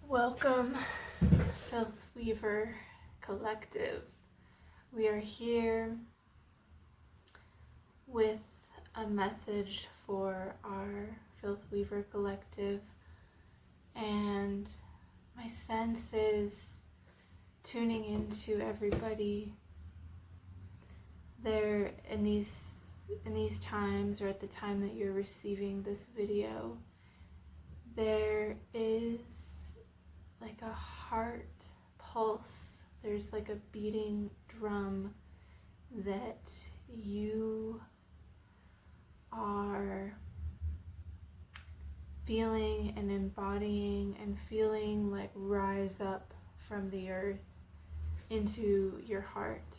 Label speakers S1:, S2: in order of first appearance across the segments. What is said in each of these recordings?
S1: Welcome, Filth Weaver Collective. We are here with a message for our Filth Weaver Collective, and my sense is tuning into everybody there in these times, or at the time that you're receiving this video. There is like a heart pulse. There's like a beating drum that you are feeling and embodying and feeling like rise up from the earth into your heart.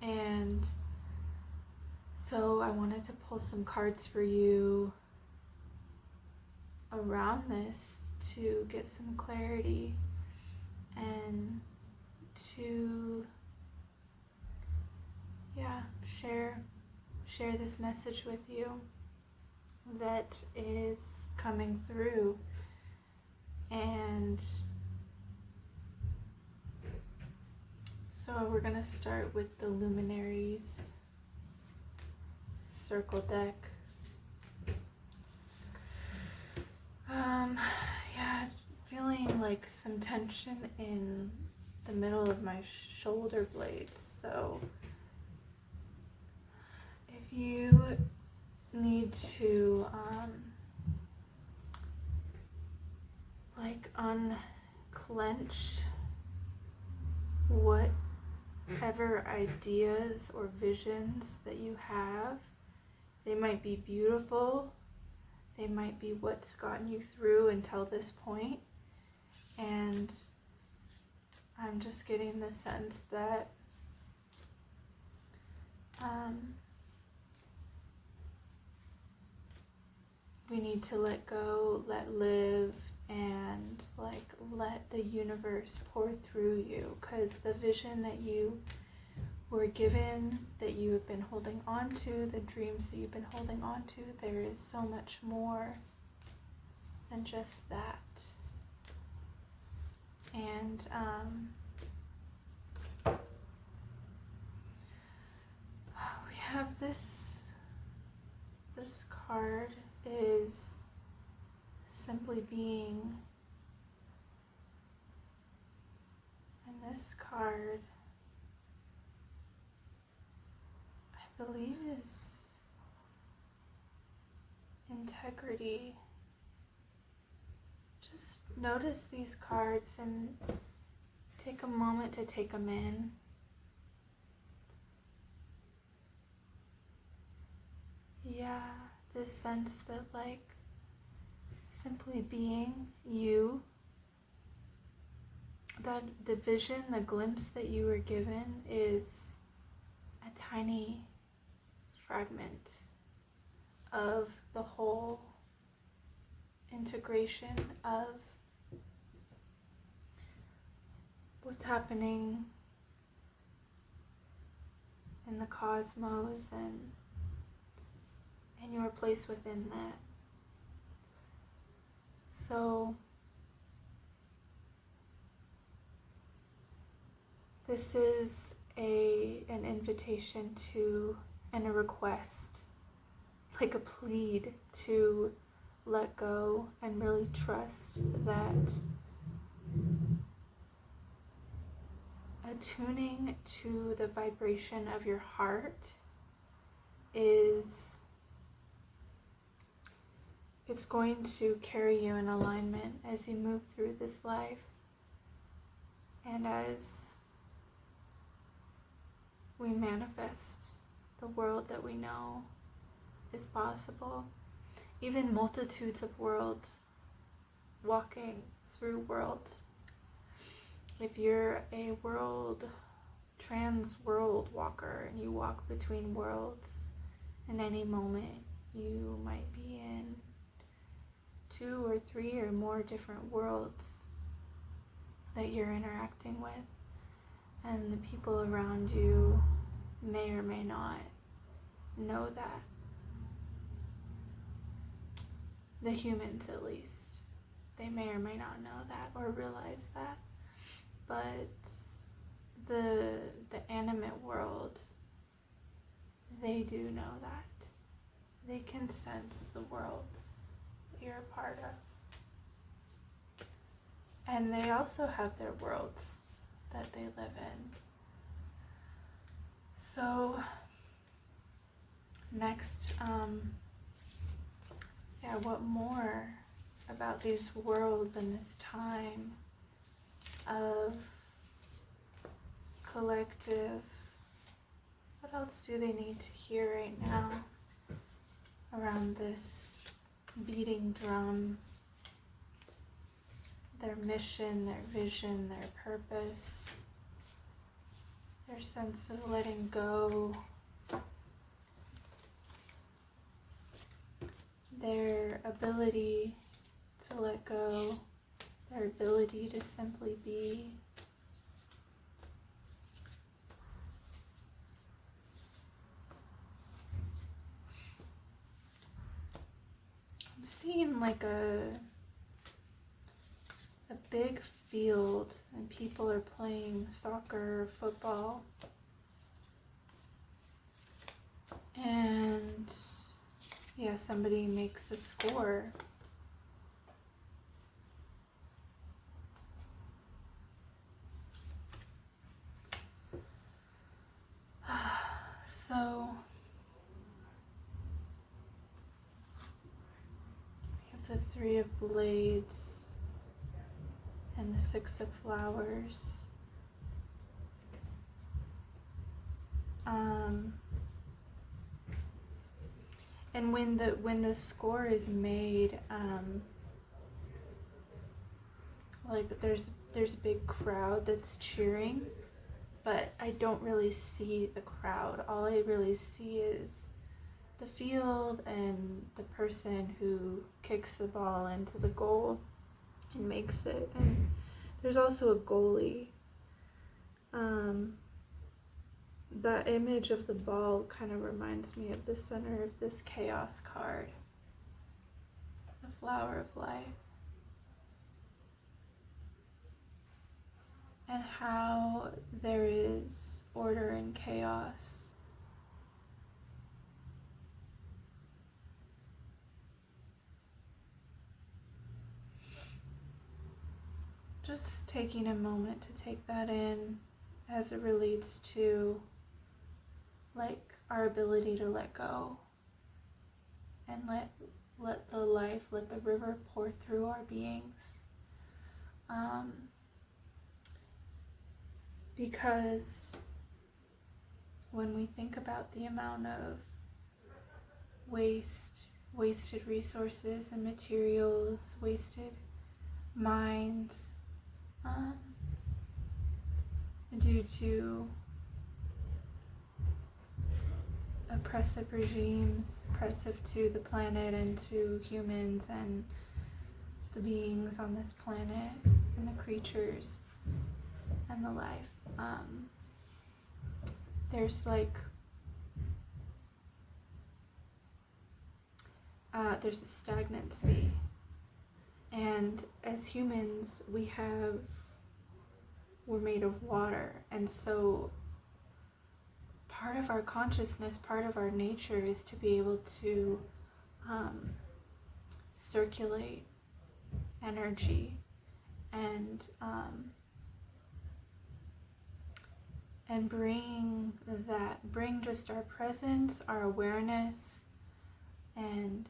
S1: And so I wanted to pull some cards for you around this to get some clarity and to share this message with you that is coming through. And so we're going to start with the Luminaries circle deck. Feeling like some tension in the middle of my shoulder blades. So if you need to unclench whatever ideas or visions that you have, they might be beautiful. They might be what's gotten you through until this point. And I'm just getting the sense that we need to let go, let live, and let the universe pour through you, because the vision that you were given, that you have been holding on to, the dreams that you've been holding on to, there is so much more than just that. And we have this card is simply being, and this card I believe is integrity. Just notice these cards and take a moment to take them in. This sense that simply being you, that the vision, the glimpse that you were given is a tiny fragment of the whole integration of what's happening in the cosmos and your place within that. So this is an invitation to, and a request, like a plead to let go and really trust that attuning to the vibration of your heart it's going to carry you in alignment as you move through this life, and as we manifest the world that we know is possible. Even multitudes of worlds, walking through worlds. If you're a trans world walker and you walk between worlds, in any moment you might be in 2 or 3 or more different worlds that you're interacting with, and the people around you may or may not know that. The humans, at least. They may or may not know that or realize that. But the animate world, they do know that. They can sense the worlds that you're a part of. And they also have their worlds that they live in. So next, what more about these worlds and this time of collective, what else do they need to hear right now around this beating drum? Their mission, their vision, their purpose, their sense of letting go, their ability to let go, their ability to simply be. I'm seeing like a big field and people are playing soccer, football, and somebody makes a score. So we have the Three of Blades and the Six of Flowers. And when the score is made, like there's a big crowd that's cheering, but I don't really see the crowd. All I really see is the field and the person who kicks the ball into the goal and makes it. And there's also a goalie. That image of the ball kind of reminds me of the center of this chaos card, the flower of life, and how there is order and chaos. Just taking a moment to take that in as it relates to like our ability to let go and let the life, let the river pour through our beings. Because when we think about the amount of wasted resources and materials, wasted minds, due to oppressive regimes, oppressive to the planet and to humans and the beings on this planet and the creatures and the life. There's like there's a stagnancy, and as humans we're made of water, and so part of our consciousness, part of our nature is to be able to circulate energy and bring just our presence, our awareness, and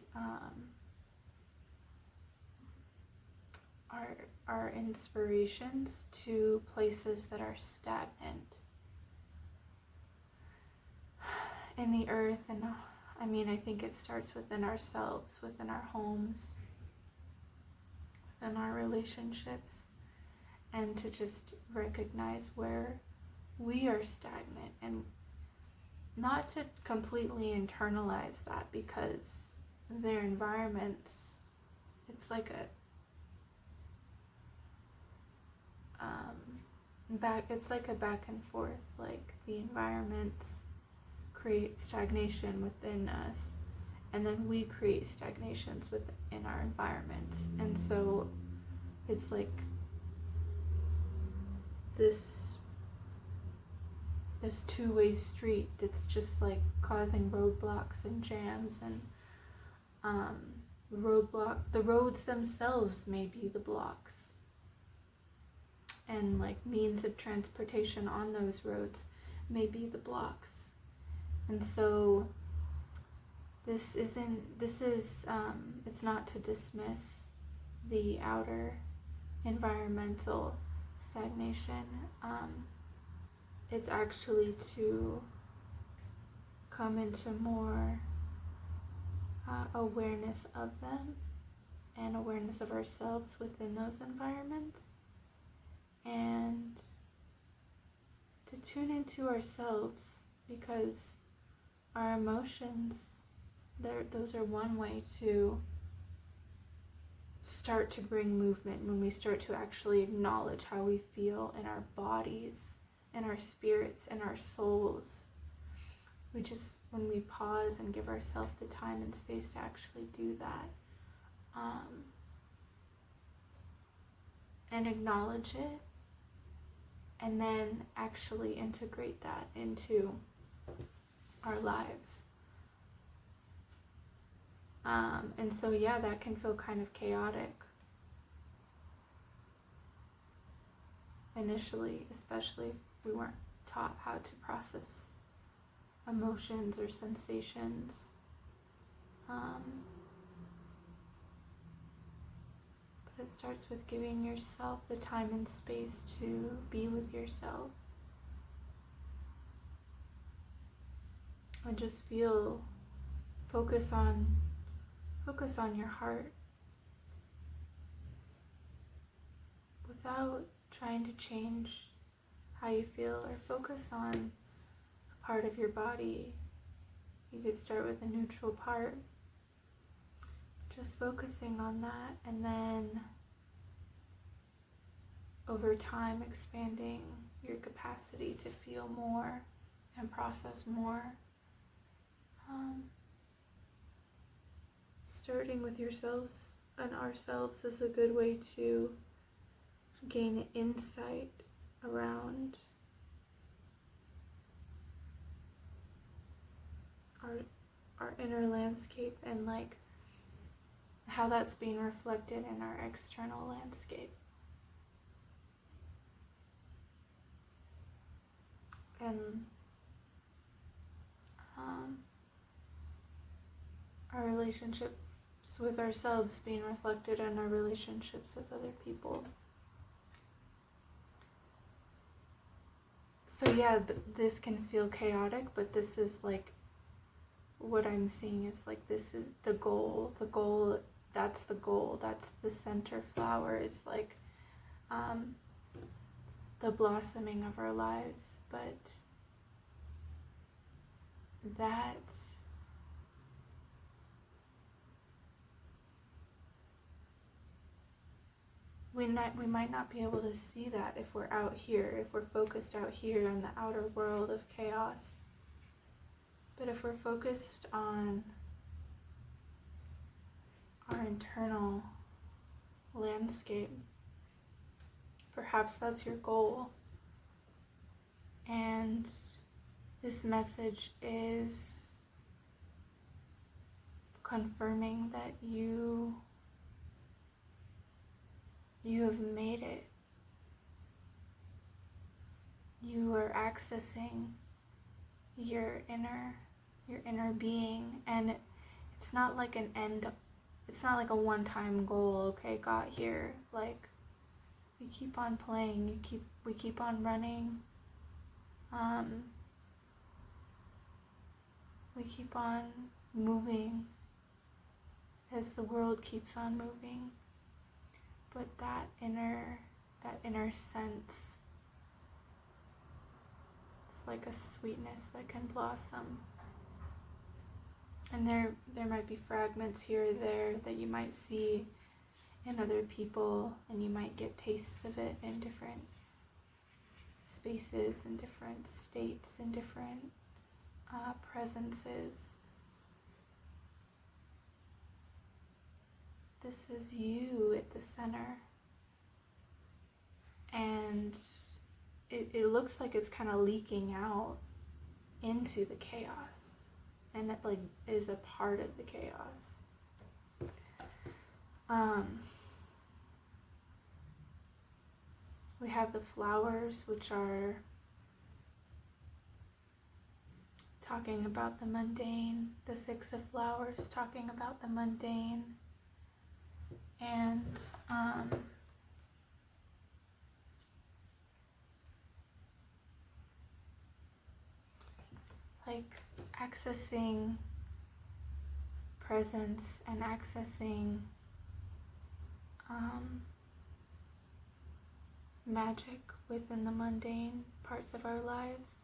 S1: our inspirations to places that are stagnant in the earth. And I think it starts within ourselves, within our homes, within our relationships, and to just recognize where we are stagnant, and not to completely internalize that, because their environments, it's like a back and forth. Like the environments create stagnation within us, and then we create stagnations within our environments. And so it's like this two-way street that's just like causing roadblocks and jams, and the roads themselves may be the blocks, and like means of transportation on those roads may be the blocks. And so it's not to dismiss the outer environmental stagnation. It's actually to come into more awareness of them and awareness of ourselves within those environments, and to tune into ourselves, because our emotions, those are one way to start to bring movement. When we start to actually acknowledge how we feel in our bodies, in our spirits, in our souls, when we pause and give ourselves the time and space to actually do that, and acknowledge it, and then actually integrate that into our lives. And so yeah, that can feel kind of chaotic initially, especially if we weren't taught how to process emotions or sensations. But it starts with giving yourself the time and space to be with yourself and just focus on your heart without trying to change how you feel, or focus on a part of your body. You could start with a neutral part, just focusing on that, and then over time expanding your capacity to feel more and process more. Starting with yourselves and ourselves is a good way to gain insight around our inner landscape, and like how that's being reflected in our external landscape. And our relationships with ourselves being reflected in our relationships with other people. So yeah, this can feel chaotic, but this is like, what I'm seeing is like, this is the goal. That's the goal. That's the center flower, is like the blossoming of our lives. But that we might not be able to see that if we're out here, if we're focused out here in the outer world of chaos. But if we're focused on our internal landscape, perhaps that's your goal. And this message is confirming that you have made it. You are accessing your inner being, and it's not like an end. It's not like a one-time goal. Okay, got here. Like, we keep on playing. We keep on running. We keep on moving as the world keeps on moving. But that inner sense, it's like a sweetness that can blossom. And there might be fragments here or there that you might see in other people, and you might get tastes of it in different spaces, in different states, in different presences. This is you at the center. and it looks like it's kind of leaking out into the chaos, and it like is a part of the chaos. We have the flowers, which are talking about the mundane, the Six of Flowers talking about the mundane, and like accessing presence and accessing magic within the mundane parts of our lives,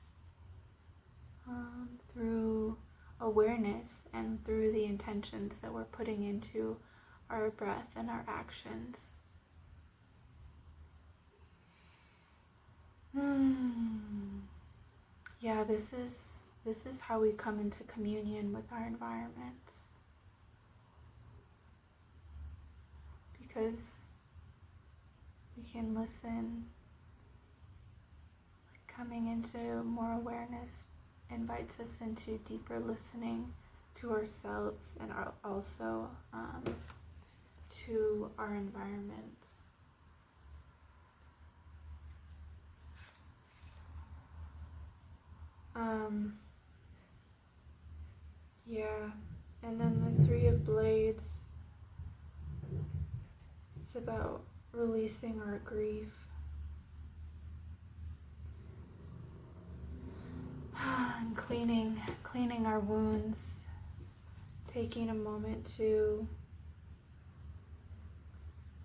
S1: through awareness and through the intentions that we're putting into our breath and our actions. Yeah, this is how we come into communion with our environments, because we can listen. Coming into more awareness invites us into deeper listening to ourselves and also to our environments. Yeah, and then the Three of Blades, it's about releasing our grief. And cleaning our wounds, taking a moment to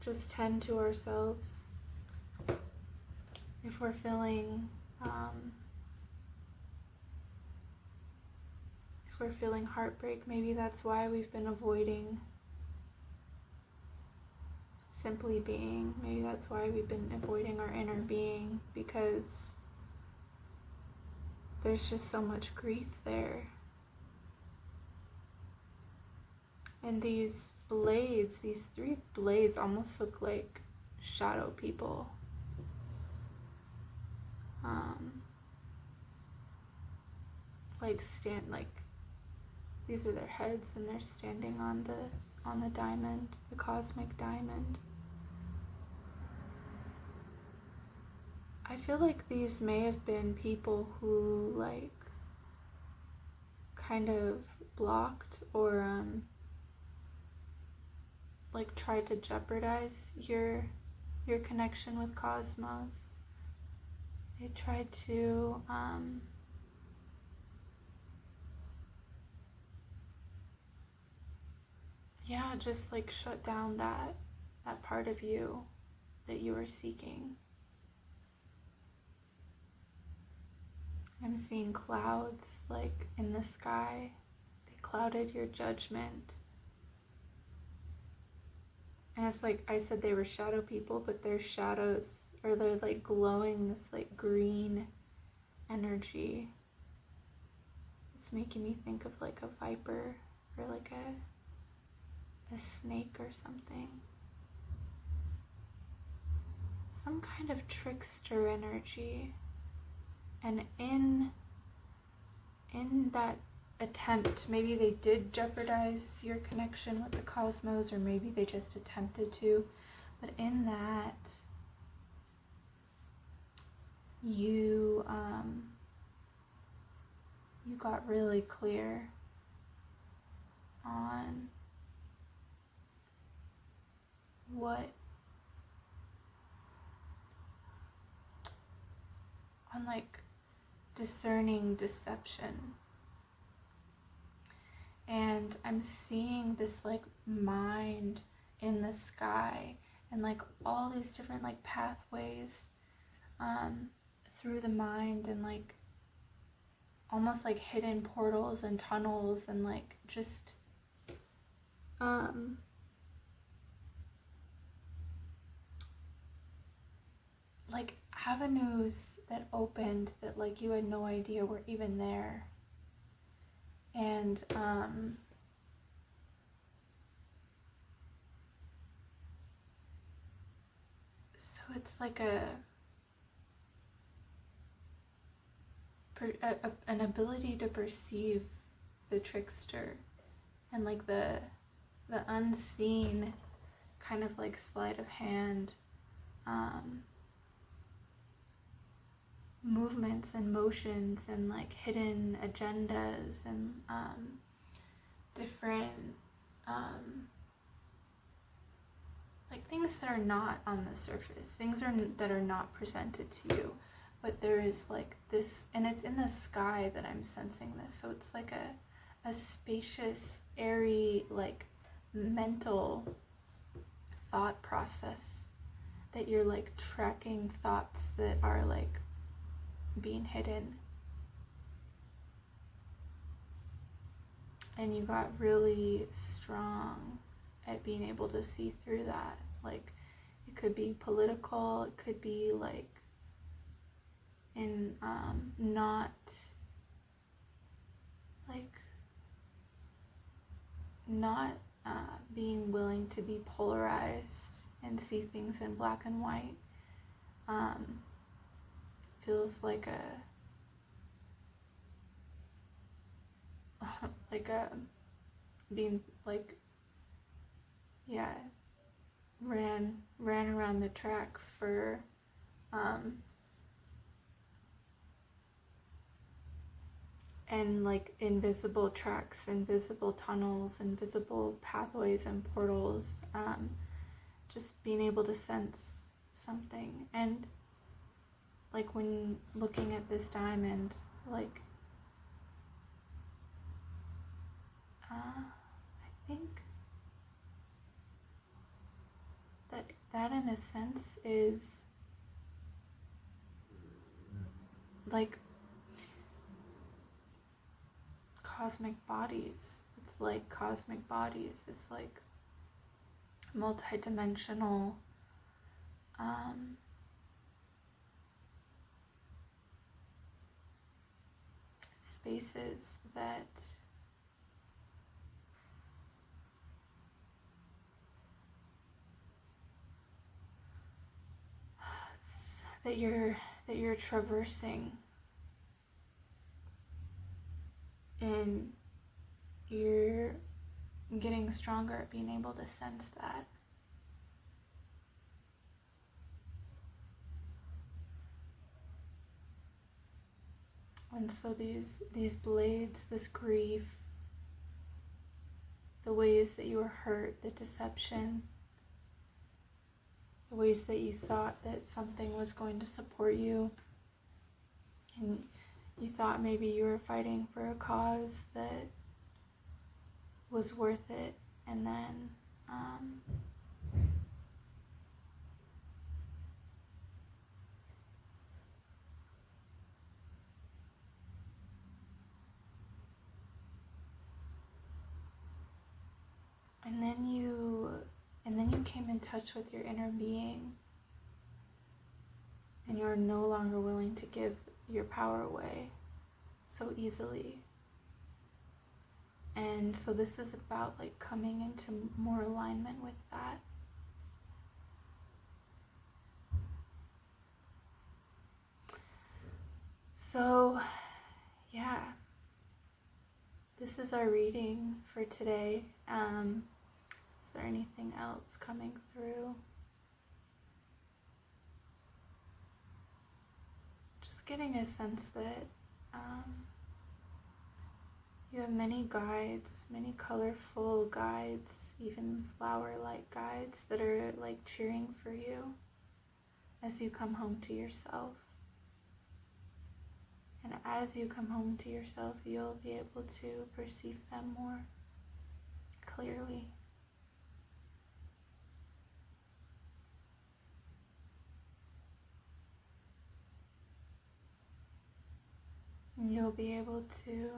S1: just tend to ourselves. If we're feeling heartbreak, maybe that's why we've been avoiding simply being. Maybe that's why we've been avoiding our inner being, because there's just so much grief there. And these blades, these three blades almost look like shadow people. Like these are their heads, and they're standing on the diamond, the cosmic diamond. I feel like these may have been people who like kind of blocked or like tried to jeopardize your connection with cosmos. They tried to just like shut down that part of you that you were seeking. I'm seeing clouds like in the sky. They clouded your judgment. And it's like I said, they were shadow people, but they're shadows, or they're like glowing this like green energy. It's making me think of like a viper or like a snake or something. Some kind of trickster energy. And in that attempt, maybe they did jeopardize your connection with the cosmos, or maybe they just attempted to, but in that, you got really clear on like discerning deception. And I'm seeing this like mind in the sky, and like all these different like pathways through the mind, and like almost like hidden portals and tunnels, and like just like avenues that opened that like you had no idea were even there. And so it's like an ability to perceive the trickster and like the unseen kind of like sleight of hand movements and motions and like hidden agendas and different like things that are not on the surface, things that are not presented to you, but there is like this, and it's in the sky that I'm sensing this, so it's like a spacious, airy, like mental thought process that you're like tracking thoughts that are like being hidden. And you got really strong at being able to see through that. Like, it could be political, it could be like in not being willing to be polarized and see things in black and white. Feels like being like, yeah, ran around the track for and like invisible tracks, invisible tunnels, invisible pathways and portals, just being able to sense something. And like when looking at this diamond, like I think that in a sense is like cosmic bodies. It's like cosmic bodies. It's like multidimensional spaces that you're traversing, and you're getting stronger at being able to sense that. And so these blades, this grief, the ways that you were hurt, the deception, the ways that you thought that something was going to support you, and you thought maybe you were fighting for a cause that was worth it, and then and then you came in touch with your inner being, and you're no longer willing to give your power away so easily. And so this is about like coming into more alignment with that. So yeah, this is our reading for today. Is there anything else coming through? Just getting a sense that you have many guides, many colorful guides, even flower-like guides that are like cheering for you as you come home to yourself. And as you come home to yourself, you'll be able to perceive them more clearly. And you'll be able to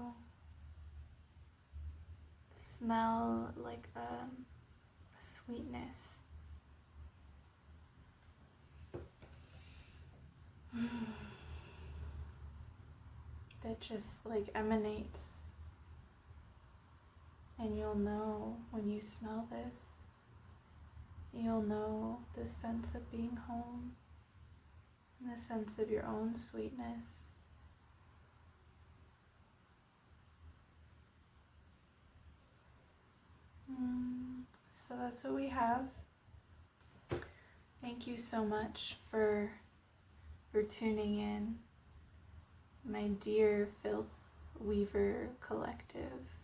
S1: smell like a sweetness. That just like emanates, and you'll know when you smell this, you'll know the sense of being home, and the sense of your own sweetness. So that's what we have. Thank you so much for tuning in, my dear Filth Weaver Collective.